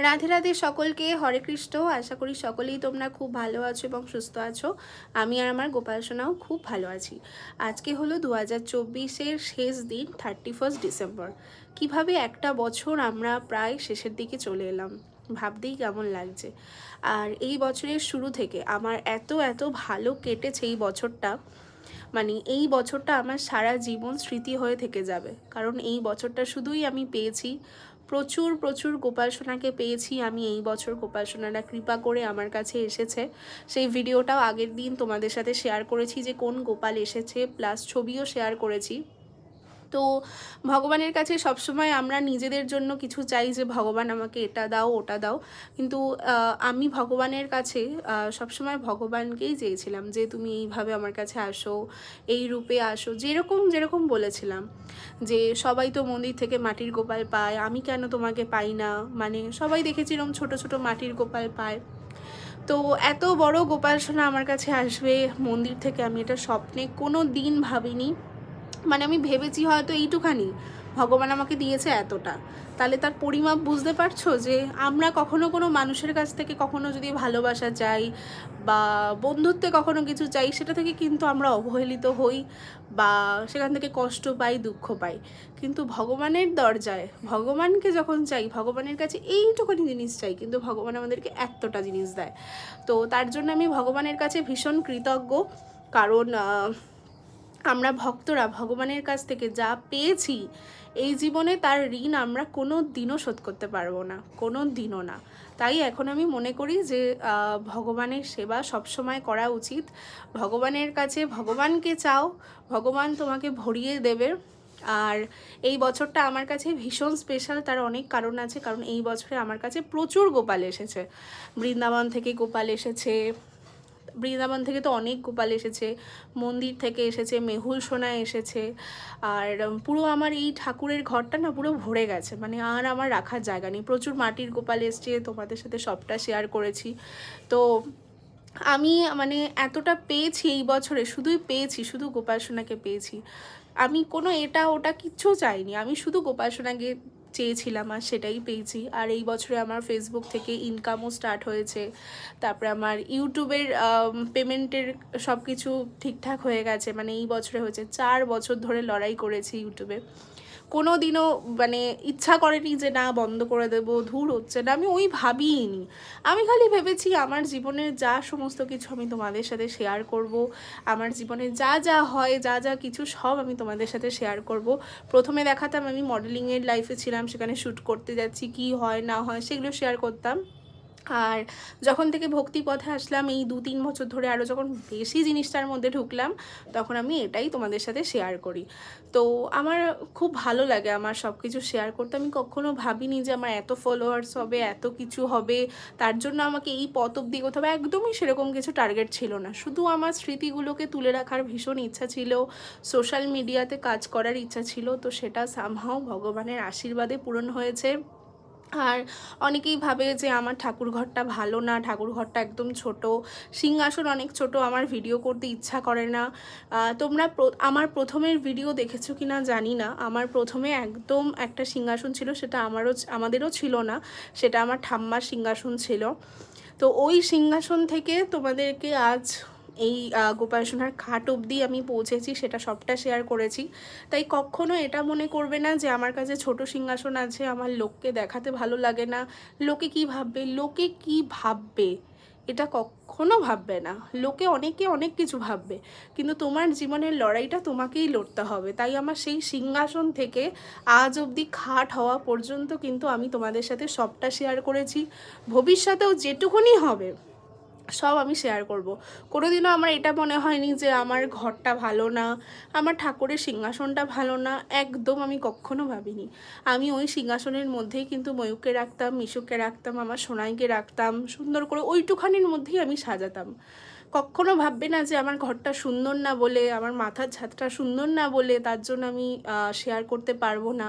রাধে রাধে সকলকে, হরে কৃষ্ণ। আশা করি সকলেই তোমরা খুব ভালো আছো এবং সুস্থ আছো। আমি আর আমার গোপাল সোনাও খুব ভালো আছি। আজকে হলো 2024-এর শেষ দিন, 31 ডিসেম্বর। কিভাবে একটা বছর আমরা প্রায় শেষের দিকে চলে এলাম, ভাবতেই কেমন লাগছে। আর এই বছরের শুরু থেকে আমার এত এত ভালো কেটেছে এই বছরটা, মানে এই বছরটা আমার সারা জীবন স্মৃতি হয়ে থেকে যাবে। কারণ এই বছরটা শুধুই আমি পেয়েছি, প্রচুর প্রচুর গোপাল সোনাকে পেয়েছি আমি এই বছর। গোপাল সোনারা কৃপা করে আমার কাছে এসেছে। সেই ভিডিওটাও আগের দিন তোমাদের সাথে শেয়ার করেছি যে কোন গোপাল এসেছে, প্লাস ছবিও শেয়ার করেছি। তো ভগবানের কাছে সবসময় আমরা নিজেদের জন্য কিছু চাই যে ভগবান আমাকে এটা দাও ওটা দাও, কিন্তু আমি ভগবানের কাছে সবসময় ভগবানকেই চেয়েছিলাম যে তুমি এইভাবে আমার কাছে আসো, এই রূপে আসো, যেরকম যেরকম বলেছিলাম যে সবাই তো মন্দির থেকে মাটির গোপাল পায়, আমি কেন তোমাকে পাই না। মানে সবাই দেখেছিলাম ছোট ছোট মাটির গোপাল পায়, তো এত বড় গোপাল সোনা আমার কাছে আসবে মন্দির থেকে আমি এটা স্বপ্নে কোনো দিন ভাবিনি। মানে আমি ভেবেছি হয়তো এইটুখানি, ভগবান আমাকে দিয়েছে এতটা, তাহলে তার পরিমাপ বুঝতে পারছো যে আমরা কখনো কোনো মানুষের কাছ থেকে কখনো যদি ভালোবাসা চাই বা বন্ধুত্বে কখনো কিছু চাই, সেটা থেকে কিন্তু আমরা অবহেলিত হই বা সেখান থেকে কষ্ট পাই, দুঃখ পাই। কিন্তু ভগবানের দরজায় ভগবানকে যখন চাই, ভগবানের কাছে এইটুখানি জিনিস চাই, কিন্তু ভগবান আমাদেরকে এতটা জিনিস দেয়। তো তার জন্য আমি ভগবানের কাছে ভীষণ কৃতজ্ঞ। কারণ আমরা ভক্তরা ভগবানের কাছ থেকে যা পেয়েছি এই জীবনে, তার ঋণ আমরা কোনো দিনও শোধ করতে পারবো না, কোনো দিনও না। তাই এখন আমি মনে করি যে ভগবানের সেবা সবসময় করা উচিত। ভগবানের কাছে ভগবানকে চাও, ভগবান তোমাকে ভরিয়ে দেবে। আর এই বছরটা আমার কাছে ভীষণ স্পেশাল, তার অনেক কারণ আছে। কারণ এই বছরে আমার কাছে প্রচুর গোপাল এসেছে, বৃন্দাবন থেকে গোপাল এসেছে, বৃন্দাবন থেকে তো অনেক গোপাল এসেছে, মন্দির থেকে এসেছে, মেহুল সোনা এসেছে। আর পুরো আমার এই ঠাকুরের ঘরটা না পুরো ভরে গেছে, মানে আর আমার রাখার জায়গা নেই। প্রচুর মাটির গোপাল এসছে, তোমাদের সাথে সবটা শেয়ার করেছি। তো আমি মানে এতটা পেয়েছি এই বছরে, শুধুই পেয়েছি, শুধু গোপাল সোনাকে পেয়েছি। আমি কোনো এটা ওটা কিচ্ছু চাইনি, আমি শুধু গোপাল সোনাকে চেয়েছিলাম আর সেটাই পেয়েছি। আর এই বছরে আমার ফেসবুক থেকে ইনকামও স্টার্ট হয়েছে, তারপরে আমার ইউটিউবের পেমেন্টের সব কিছু ঠিকঠাক হয়ে গেছে। মানে এই বছরে হয়েছে, 4 বছর ধরে লড়াই করেছি ইউটিউবে, কোনো দিনও মানে ইচ্ছা করেনি যে না বন্ধ করে দেবো, ধুর হচ্ছে না, আমি ওই ভাবিনি। আমি খালি ভেবেছি আমার জীবনের যা সমস্ত কিছু আমি তোমাদের সাথে শেয়ার করব, আমার জীবনে যা যা হয়, যা যা কিছু সব আমি তোমাদের সাথে শেয়ার করব। প্রথমে দেখাতাম আমি মডেলিংয়ের লাইফে ছিলাম, সেখানে শ্যুট করতে যাচ্ছি, কি হয় না হয় সেগুলো শেয়ার করতাম। আর যখন থেকে ভক্তি পথে আসলাম, এই 2-3 বছর ধরে আরও যখন বেশি জিনিসটার মধ্যে ঢুকলাম, তখন আমি এটাই তোমাদের সাথে শেয়ার করি। তো আমার খুব ভালো লাগে আমার সব কিছু শেয়ার করতে। আমি কখনো ভাবিনি যে আমার এত ফলোয়ার্স হবে, এত কিছু হবে, তার জন্য আমাকে এই পথ অব্দি করতে হবে, একদমই সেরকম কিছু টার্গেট ছিল না। শুধু আমার স্মৃতিগুলোকে তুলে রাখার ভীষণ ইচ্ছা ছিল, সোশ্যাল মিডিয়াতে কাজ করার ইচ্ছা ছিল। তো সেটা সামহাও ভগবানের আশীর্বাদে পূরণ হয়েছে। আর অনেকেই ভাবে যে আমার ঠাকুর ঘরটা ভালো না, ঠাকুর ঘরটা একদম ছোট, সিংহাসন অনেক ছোট, আমার ভিডিও করতে ইচ্ছা করে না। তোমরা আমার প্রথমের ভিডিও দেখেছো কি না জানি না, আমার প্রথমে একদম একটা সিংহাসন ছিল, সেটা আমাদেরও ছিল না, সেটা আমার ঠাম্মার সিংহাসন ছিল। তো ওই সিংহাসন থেকে তোমাদেরকে আজ এই গোপাল সোনার খাট অবধি আমি পৌঁছেছি, সেটা সবটা শেয়ার করেছি। তাই কখনো এটা মনে করবে না যে আমার কাছে ছোট সিংহাসন আছে, আমার লোককে দেখাতে ভালো লাগে না, লোকে কি ভাববে, লোকে কি ভাববে এটা কখনো ভাববে না। লোকে অনেকে অনেক কিছু ভাববে, কিন্তু তোমার জীবনের লড়াইটা তোমাকেই লড়তে হবে। তাই আমার সেই সিংহাসন থেকে আজ অবধি খাট হওয়া পর্যন্ত কিন্তু আমি তোমাদের সাথে সবটা শেয়ার করেছি। ভবিষ্যতেও যেটুকুনি হবে সব আমি শেয়ার করব। কোনোদিনও আমার এটা মনে হয়নি যে আমার ঘরটা ভালো না, আমার ঠাকুরের সিংহাসনটা ভালো না, একদম আমি কখনো ভাবিনি। আমি ওই সিংহাসনের মধ্যেই কিন্তু ময়ূরকে রাখতাম, মিশুকে রাখতাম, আমার সোনাইকে রাখতাম, সুন্দর করে ওইটুখানির মধ্যেই আমি সাজাতাম। কখনো ভাববে না যে আমার ঘরটা সুন্দর না বলে, আমার মাথার ছাদটা সুন্দর না বলে তার জন্য আমি শেয়ার করতে পারবো না।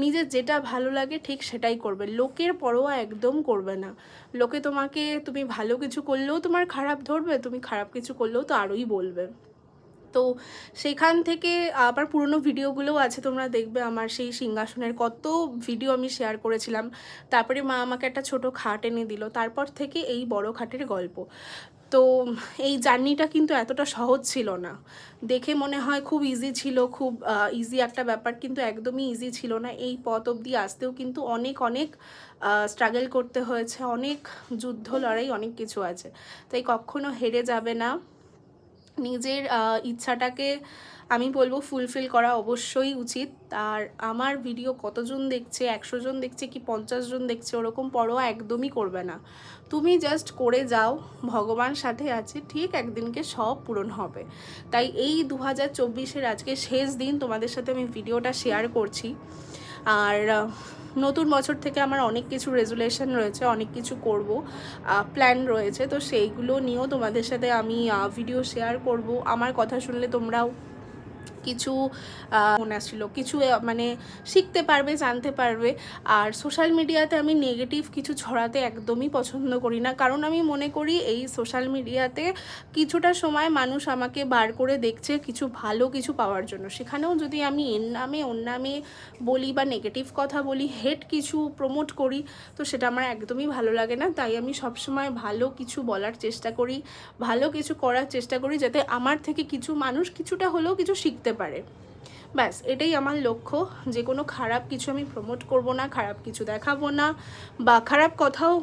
নিজের যেটা ভালো লাগে ঠিক সেটাই করবে, লোকের পরোয়া একদম করবে না। লোকে তোমাকে, তুমি ভালো কিছু করলেও তোমার খারাপ ধরবে, তুমি খারাপ কিছু করলেও তো আরোই বলবে। তো সেখান থেকে আবার পুরনো ভিডিওগুলোও আছে, তোমরা দেখবে আমার সেই সিংহাসনের কত ভিডিও আমি শেয়ার করেছিলাম। তারপরে মা আমাকে একটা ছোট খাট এনে দিল, তারপর থেকে এই বড় খাটের গল্প। তো এই জার্নিটা কিন্তু এতটা সহজ ছিল না, দেখে মনে হয় খুব ইজি ছিল, খুব ইজি একটা ব্যাপার, কিন্তু একদমই ইজি ছিল না। এই পথ অবধি আসতেও কিন্তু অনেক অনেক স্ট্রাগল করতে হয়েছে, অনেক যুদ্ধ লড়াই অনেক কিছু আছে। তাই কখনো হেরে যাবে না, নিজের ইচ্ছাটাকে আমি বলবো ফুলফিল করা অবশ্যই উচিত। আর আমার ভিডিও কতজন দেখছে, 100 জন দেখছে কি 50 জন দেখছে, ওরকম পরোয়া একদমই করবে না। তুমি জাস্ট করে যাও, ভগবান সাথে আছে, ঠিক একদিনকে সব পূরণ হবে। তাই এই 2024-এর আজকে শেষ দিন তোমাদের সাথে আমি ভিডিওটা শেয়ার করছি। আর নতুন বছর থেকে আমার অনেক কিছু রেজুলেশন রয়েছে, অনেক কিছু করব, প্ল্যান রয়েছে। তো সেইগুলো নিয়েও তোমাদের সাথে আমি ভিডিও শেয়ার করব। আমার কথা শুনলে তোমরাও কিছু মনে আসছিল, কিছু মানে শিখতে পারবে, জানতে পারবে। আর সোশ্যাল মিডিয়াতে আমি নেগেটিভ কিছু ছড়াতে একদমই পছন্দ করি না, কারণ আমি মনে করি এই সোশ্যাল মিডিয়াতে কিছুটা সময় মানুষ আমাকে বার করে দেখছে কিছু ভালো কিছু পাওয়ার জন্য। সেখানেও যদি আমি এর নামে ওর নামে বলি বা নেগেটিভ কথা বলি, হেট কিছু প্রমোট করি, তো সেটা আমার একদমই ভালো লাগে না। তাই আমি সবসময় ভালো কিছু বলার চেষ্টা করি, ভালো কিছু করার চেষ্টা করি, যাতে আমার থেকে কিছু মানুষ কিছুটা হলেও কিছু শিখতে পারে। ব্যাস এটাই আমার লক্ষ্য। যে কোনো খারাপ কিছু আমি প্রমোট করব না, খারাপ কিছু দেখাবো না, বা খারাপ কথাও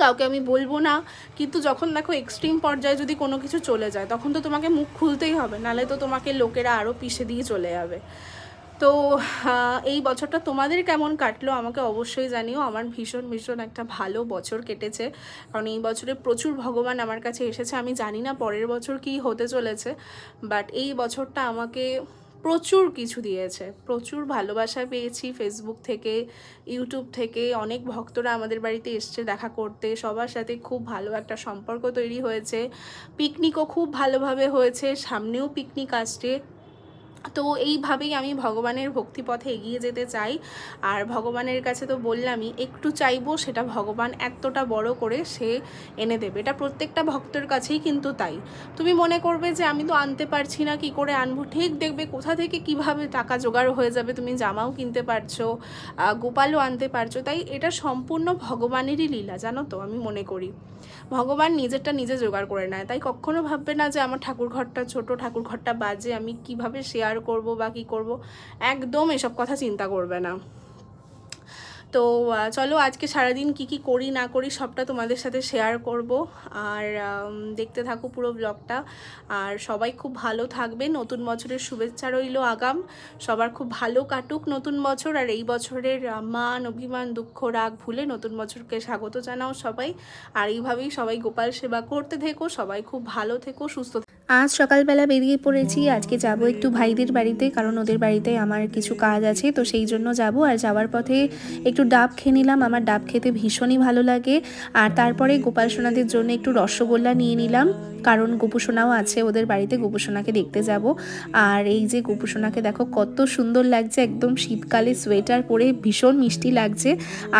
কাউকে আমি বলবো না। কিন্তু যখন দেখো এক্সট্রিম পর্যায়ে যদি কোনো কিছু চলে যায়, তখন তো তোমাকে মুখ খুলতেই হবে, নাহলে তো তোমাকে লোকেরা আরও পিষে দিয়ে চলে যাবে। তো এই বছরটা তোমাদের কেমন কাটলো আমাকে অবশ্যই জানিও। আমার ভীষণ ভীষণ একটা ভালো বছর কেটেছে, কারণ এই বছরে প্রচুর ভগবান আমার কাছে এসেছে। আমি জানি না পরের বছর কী হতে চলেছে, বাট এই বছরটা আমাকে প্রচুর কিছু দিয়েছে, প্রচুর ভালোবাসা পেয়েছি ফেসবুক থেকে, ইউটিউব থেকে। অনেক ভক্তরা আমাদের বাড়িতে এসছে দেখা করতে, সবার সাথে খুব ভালো একটা সম্পর্ক তৈরি হয়েছে। পিকনিকও খুব ভালোভাবে হয়েছে, সামনেও পিকনিক আসছে। তো এইভাবেই আমি ভগবানের ভক্তিপথে এগিয়ে যেতে চাই। আর ভগবানের কাছে তো বললামই, একটু চাইবো সেটা ভগবান এতটা বড় করে সে এনে দেবে। এটা প্রত্যেকটা ভক্তের কাছেই কিন্তু তাই। তুমি মনে করবে যে আমি তো আনতে পারছি না, কি করে আনবো, ঠিক দেখবে কোথা থেকে কিভাবে টাকা জোগাড় হয়ে যাবে। তুমি জামাও কিনতে পারছো, গোপালও আনতে পারছো। তাই এটা সম্পূর্ণ ভগবানেরই লীলা, জানো তো। আমি মনে করি ভগবান নিজেরটা নিজে জোগাড় করে নেয়। তাই কখনো ভাববে না যে আমার ঠাকুর ঘরটা ছোট, ঠাকুর ঘরটা বাজে, আমি কিভাবে শেয়ার করব বা কী করব, একদম এসব কথা চিন্তা করবে না। তো চলো আজকে সারাদিন কি করি না করি সবটা তোমাদের সাথে শেয়ার করব। আর দেখতে থাকো পুরো ব্লগটা। আর সবাই খুব ভালো থাকবে, নতুন বছরের শুভেচ্ছা রইল আগাম। সবার খুব ভালো কাটুক নতুন বছর। আর এই বছরের মান অভিমান দুঃখ রাগ ভুলে নতুন বছরকে স্বাগত জানাও সবাই। আর এইভাবেই সবাই গোপাল সেবা করতে থেকো, সবাই খুব ভালো থেকো, সুস্থ। আজ সকালবেলা বেরিয়ে পড়েছি, আজকে যাব একটু ভাইদের বাড়িতে, কারণ ওদের বাড়িতে আমার কিছু কাজ আছে, তো সেই জন্য যাব। আর যাওয়ার পথে একটু ডাব খেয়ে নিলাম, আমার ডাব খেতে ভীষণই ভালো লাগে। আর তারপরে গোপাল সোনাদের জন্য একটু রসগোল্লা নিয়ে নিলাম, কারণ গোপুসোনাও আছে ওদের বাড়িতে, গোপুসোনাকে দেখতে যাব। আর এই যে গোপুসোনাকে দেখো কত সুন্দর লাগছে, একদম শীতকালে সোয়েটার পরে ভীষণ মিষ্টি লাগছে।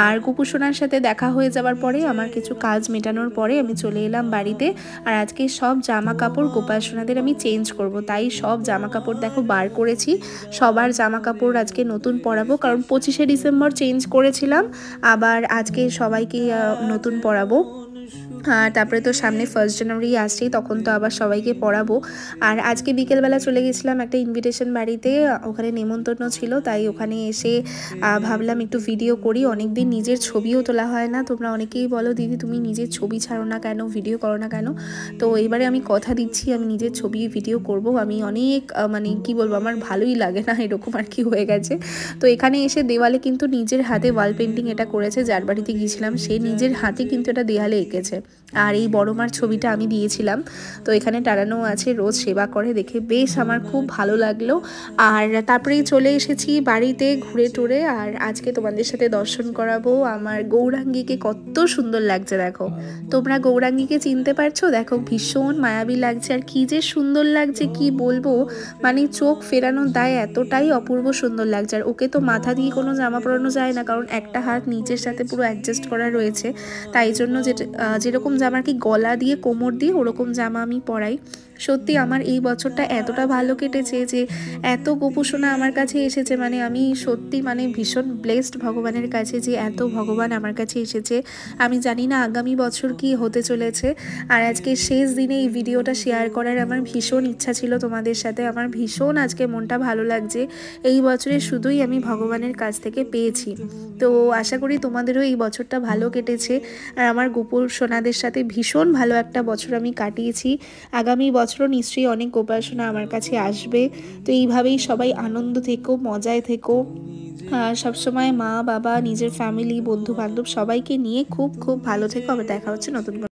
আর গোপুসোনার সাথে দেখা হয়ে যাওয়ার পরে আমার কিছু কাজ মেটানোর পরে আমি চলে এলাম বাড়িতে। আর আজকে সব জামা কাপড় গোপাল সোনাদের আমি চেঞ্জ করব, তাই সব জামা কাপড় দেখো বার করেছি। সবার জামা কাপড় আজকে নতুন পরাবো, কারণ 25শে ডিসেম্বর চেঞ্জ করেছিলাম, আবার আজকে সবাইকে নতুন পরাবো। আর তারপরে তো সামনে 1 জানুয়ারি আসছেই, তখন তো আবার সবাইকে পড়াবো। আর আজকে বিকেলবেলা চলে গেছিলাম একটা ইনভিটেশন বাড়িতে, ওখানে নেমন্তন্ন ছিল, তাই ওখানে এসে ভাবলাম একটু ভিডিও করি। অনেকদিন নিজের ছবিও তোলা হয় না। তোমরা অনেকেই বলো দিদি তুমি নিজের ছবি ছাড়ো না কেন, ভিডিও করো না কেন। তো এবারে আমি কথা দিচ্ছি আমি নিজের ছবি ভিডিও করব। আমি অনেক মানে কি বলবো, আমার ভালোই লাগে না এরকম আর কি হয়ে গেছে। তো এখানে এসে দেওয়ালে কিন্তু নিজের হাতে ওয়াল পেন্টিং এটা করেছে, যার বাড়িতে গিয়েছিলাম সে নিজের হাতে কিন্তু এটা দেওয়ালে এঁকেছে। আর এই বড় মার ছবিটা আমি দিয়েছিলাম, তো এখানে টানানো আছে, রোজ সেবা করে, দেখে বেশ আমার খুব ভালো লাগলো। আর তারপরেই চলে এসেছি বাড়িতে ঘুরে টুরে। আর আজকে তোমাদের সাথে দর্শন করাবো আমার গৌরাঙ্গীকে, কত সুন্দর লাগছে দেখো। তোমরা গৌরাঙ্গীকে চিনতে পারছো? দেখো ভীষণ মায়াবী লাগছে, আর কি যে সুন্দর লাগছে কি বলবো, মানে চোখ ফেরানোর দায়, এতটাই অপূর্ব সুন্দর লাগছে। আর ওকে তো মাথা দিয়ে কোনো জামা পরানো যায় না, কারণ একটা হাত নিচের সাথে পুরো অ্যাডজাস্ট করা রয়েছে, তাই জন্য যেরকম জামা কি গলা দিয়ে কোমর দিয়ে ওরকম জামা আমি পরাই। সত্যি আমার এই বছরটা এতটা ভালো কেটেছে যে এত গোপুসোনা আমার কাছে এসেছে, মানে আমি সত্যি মানে ভীষণ ব্লেসড ভগবানের কাছে যে এত ভগবান আমার কাছে এসেছে। আমি জানি না আগামী বছর কি হতে চলেছে। আর আজকে শেষ দিনে এই ভিডিওটা শেয়ার করার আমার ভীষণ ইচ্ছা ছিল তোমাদের সাথে। আমার ভীষণ আজকে মনটা ভালো লাগছে, এই বছরে শুধুই আমি ভগবানের কাছ থেকে পেয়েছি। তো আশা করি তোমাদেরও এই বছরটা ভালো কেটেছে। আর আমার গোপাল সোনাদের সাথে ভীষণ ভালো একটা বছর আমি কাটিয়েছি। আগামী বছরও নিশ্চয়ই অনেক গোপাল সোনা আমার কাছে আসবে। তো এইভাবেই সবাই আনন্দ থেকো, মজায় থেকো, সবসময় মা বাবা নিজের ফ্যামিলি বন্ধু বান্ধব সবাইকে নিয়ে খুব খুব ভালো থেকো। আবার দেখা হচ্ছে নতুন